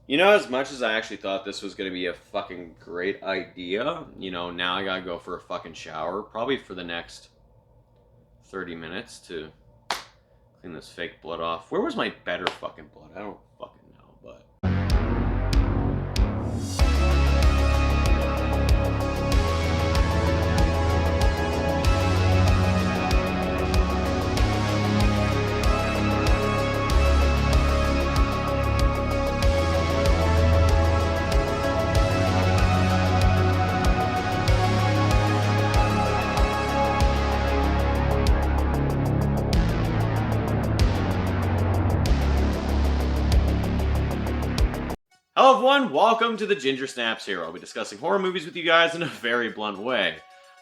You know, as much as I actually thought this was going to be a fucking great idea, now I gotta go for a fucking shower, probably for the next 30 minutes to clean this fake blood off. Where was my better fucking blood? I don't fucking know, but. Hello everyone, welcome to the Ginger Snaps here. I'll be discussing horror movies with you guys in a very blunt way.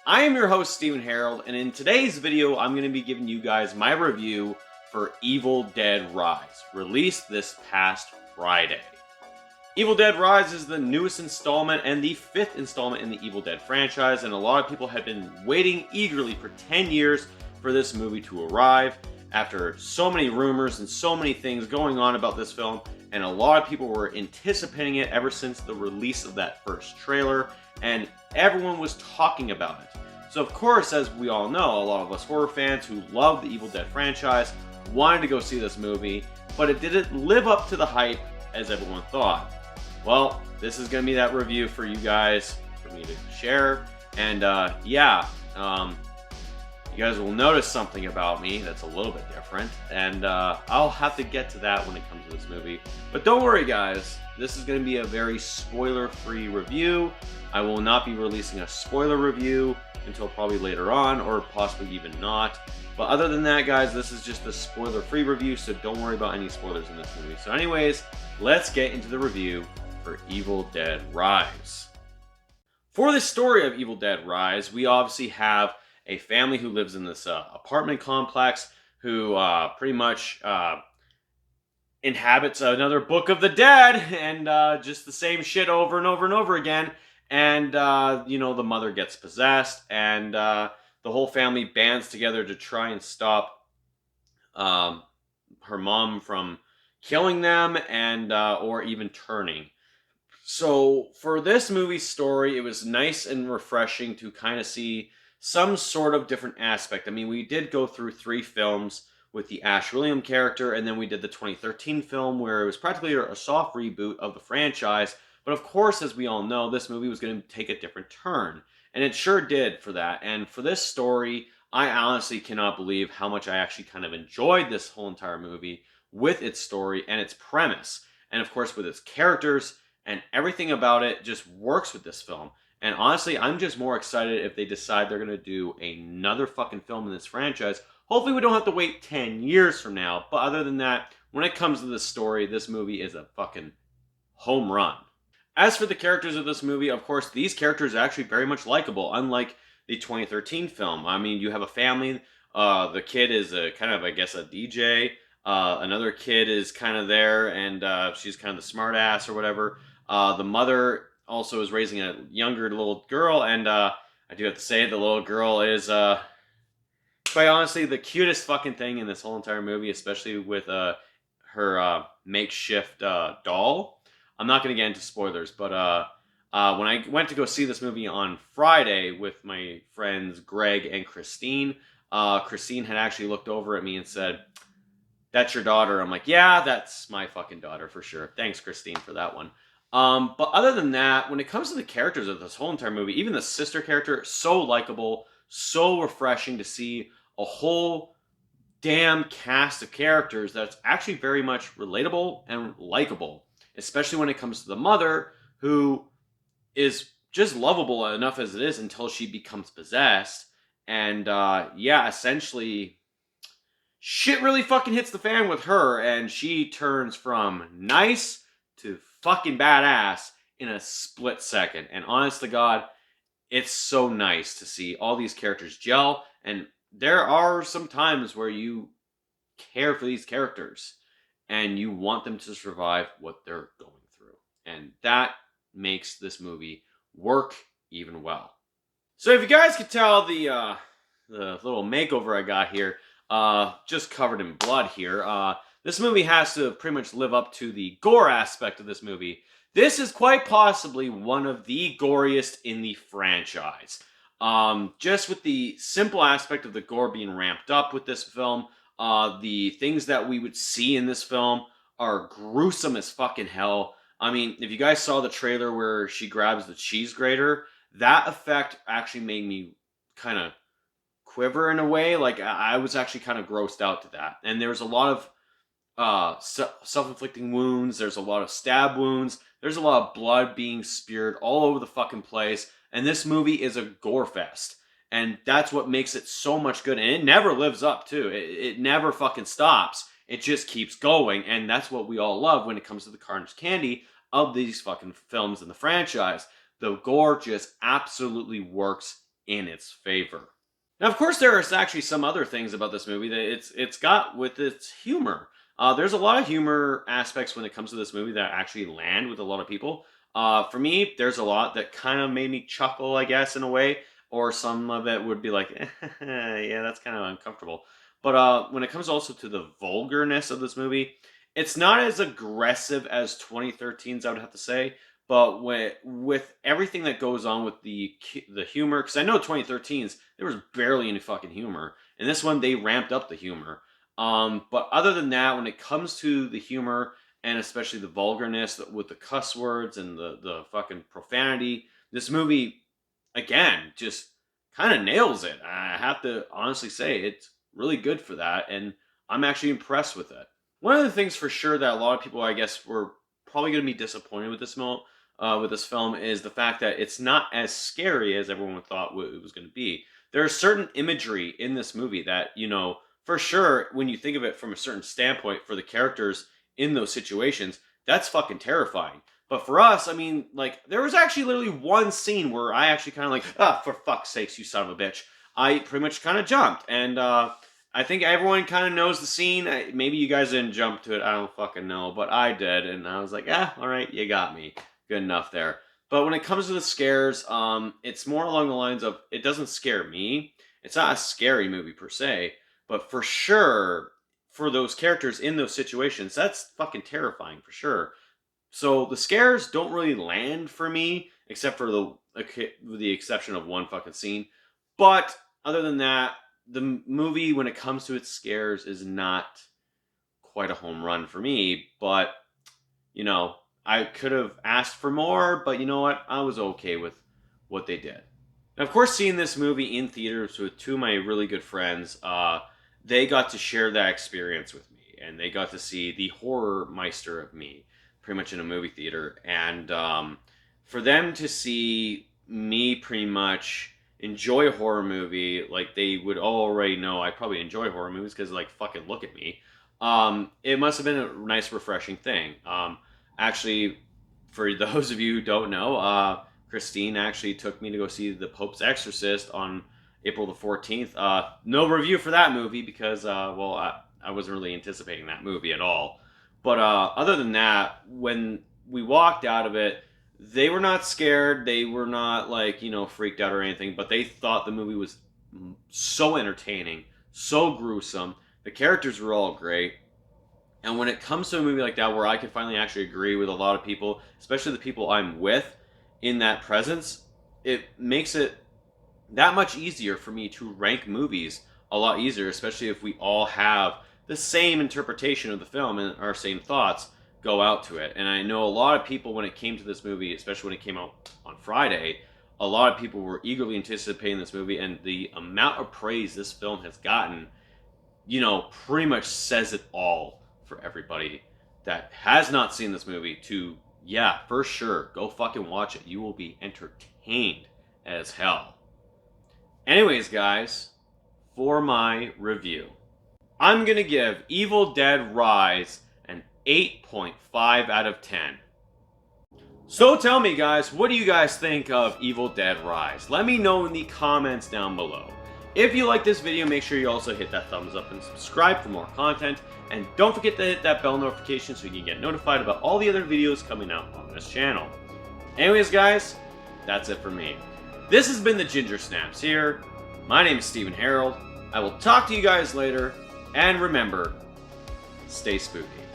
I am your host, Steven Harrold, and in today's video, I'm going to be giving you guys my review for Evil Dead Rise, released this past Friday. Evil Dead Rise is the newest installment and the 5th installment in the Evil Dead franchise, and a lot of people have been waiting eagerly for 10 years for this movie to arrive, after so many rumors and so many things going on about this film. And a lot of people were anticipating it ever since the release of that first trailer, and everyone was talking about it. So of course, as we all know, a lot of us horror fans who love the Evil Dead franchise wanted to go see this movie, but it didn't live up to the hype as everyone thought. Well, this is going to be that review for you guys, for me to share, and you guys will notice something about me that's a little bit different, and I'll have to get to that when it comes to this movie. But don't worry guys, this is going to be a very spoiler-free review. I will not be releasing a spoiler review until probably later on, or possibly even not. But other than that guys, this is just a spoiler-free review, so don't worry about any spoilers in this movie. So anyways, let's get into the review for Evil Dead Rise. For the story of Evil Dead Rise, we obviously have a family who lives in this apartment complex who pretty much inhabits another Book of the Dead, and just the same shit over and over and over again. And, the mother gets possessed, and the whole family bands together to try and stop her mom from killing them and or even turning. So for this movie's story, it was nice and refreshing to kind of see some sort of different aspect. I mean, we did go through 3 films with the Ash William character, and then we did the 2013 film where it was practically a soft reboot of the franchise. But of course, as we all know, this movie was going to take a different turn, and it sure did for that. And for this story, I honestly cannot believe how much I actually kind of enjoyed this whole entire movie with its story and its premise. And of course, with its characters and everything about it just works with this film. And honestly, I'm just more excited if they decide they're going to do another fucking film in this franchise. Hopefully we don't have to wait 10 years from now. But other than that, when it comes to this story, this movie is a fucking home run. As for the characters of this movie, of course, these characters are actually very much likable, unlike the 2013 film. I mean, you have a family. The kid is a kind of, I guess, a DJ. Another kid is kind of there, and she's kind of the smart ass or whatever. The mother also is raising a younger little girl, and I do have to say the little girl is quite honestly the cutest fucking thing in this whole entire movie, especially with her makeshift doll. I'm not going to get into spoilers, but when I went to go see this movie on Friday with my friends Greg and Christine, Christine had actually looked over at me and said, "That's your daughter?" I'm like, "Yeah, that's my fucking daughter for sure. Thanks, Christine, for that one." But other than that, when it comes to the characters of this whole entire movie, even the sister character, so likable, so refreshing to see a whole damn cast of characters that's actually very much relatable and likable, especially when it comes to the mother, who is just lovable enough as it is until she becomes possessed. And essentially, shit really fucking hits the fan with her, and she turns from nice to fucking badass in a split second. And honest to God, it's so nice to see all these characters gel, and there are some times where you care for these characters and you want them to survive what they're going through, and that makes this movie work even well. So if you guys could tell, the little makeover I got here, just covered in blood here, this movie has to pretty much live up to the gore aspect of this movie. This is quite possibly one of the goriest in the franchise. Just with the simple aspect of the gore being ramped up with this film, the things that we would see in this film are gruesome as fucking hell. I mean, if you guys saw the trailer where she grabs the cheese grater, that effect actually made me kind of quiver in a way. Like, I was actually kind of grossed out to that. And there was a lot of self-inflicting wounds. There's a lot of stab wounds. There's a lot of blood being speared all over the fucking place. And this movie is a gore fest. And that's what makes it so much good. And it never lives up, too. It never fucking stops. It just keeps going. And that's what we all love when it comes to the carnage candy of these fucking films in the franchise. The gore just absolutely works in its favor. Now, of course, there are actually some other things about this movie that it's got with its humor. There's a lot of humor aspects when it comes to this movie that actually land with a lot of people. For me, there's a lot that kind of made me chuckle, I guess, in a way. Or some of it would be like, yeah, that's kind of uncomfortable. But when it comes also to the vulgarness of this movie, it's not as aggressive as 2013's, I would have to say. But with everything that goes on with the humor, because I know 2013's, there was barely any fucking humor. And this one, they ramped up the humor. But other than that, when it comes to the humor, and especially the vulgarness with the cuss words and the fucking profanity, this movie, again, just kind of nails it. I have to honestly say, it's really good for that, and I'm actually impressed with it. One of the things for sure that a lot of people, I guess, were probably going to be disappointed with this film is the fact that it's not as scary as everyone thought it was going to be. There are certain imagery in this movie that, for sure, when you think of it from a certain standpoint for the characters in those situations, that's fucking terrifying. But for us, I mean, like, there was actually literally one scene where I actually kind of like, for fuck's sakes, you son of a bitch. I pretty much kind of jumped. And I think everyone kind of knows the scene. Maybe you guys didn't jump to it. I don't fucking know. But I did. And I was like, all right, you got me. Good enough there. But when it comes to the scares, it's more along the lines of, it doesn't scare me. It's not a scary movie per se. But for sure, for those characters in those situations, that's fucking terrifying for sure. So the scares don't really land for me, except for the exception of one fucking scene. But other than that, the movie, when it comes to its scares, is not quite a home run for me. But, I could have asked for more, but you know what? I was okay with what they did. Now, of course, seeing this movie in theaters with two of my really good friends, they got to share that experience with me. And they got to see the horror meister of me pretty much in a movie theater. And for them to see me pretty much enjoy a horror movie, like they would already know I probably enjoy horror movies because, like, fucking look at me. It must have been a nice, refreshing thing. Actually, for those of you who don't know, Christine actually took me to go see The Pope's Exorcist on April the 14th. No review for that movie because, I wasn't really anticipating that movie at all. But other than that, when we walked out of it, they were not scared. They were not, like, freaked out or anything. But they thought the movie was so entertaining, so gruesome. The characters were all great. And when it comes to a movie like that, where I can finally actually agree with a lot of people, especially the people I'm with in that presence, it makes it that much easier for me to rank movies a lot easier, especially if we all have the same interpretation of the film and our same thoughts go out to it. And I know a lot of people, when it came to this movie, especially when it came out on Friday, a lot of people were eagerly anticipating this movie, and the amount of praise this film has gotten, pretty much says it all for everybody that has not seen this movie to, yeah, for sure, go fucking watch it. You will be entertained as hell. Anyways, guys, for my review, I'm going to give Evil Dead Rise an 8.5 out of 10. So tell me, guys, what do you guys think of Evil Dead Rise? Let me know in the comments down below. If you like this video, make sure you also hit that thumbs up and subscribe for more content. And don't forget to hit that bell notification so you can get notified about all the other videos coming out on this channel. Anyways, guys, that's it for me. This has been the Ginger Snaps here. My name is Steven Harrold. I will talk to you guys later. And remember, Stay spooky.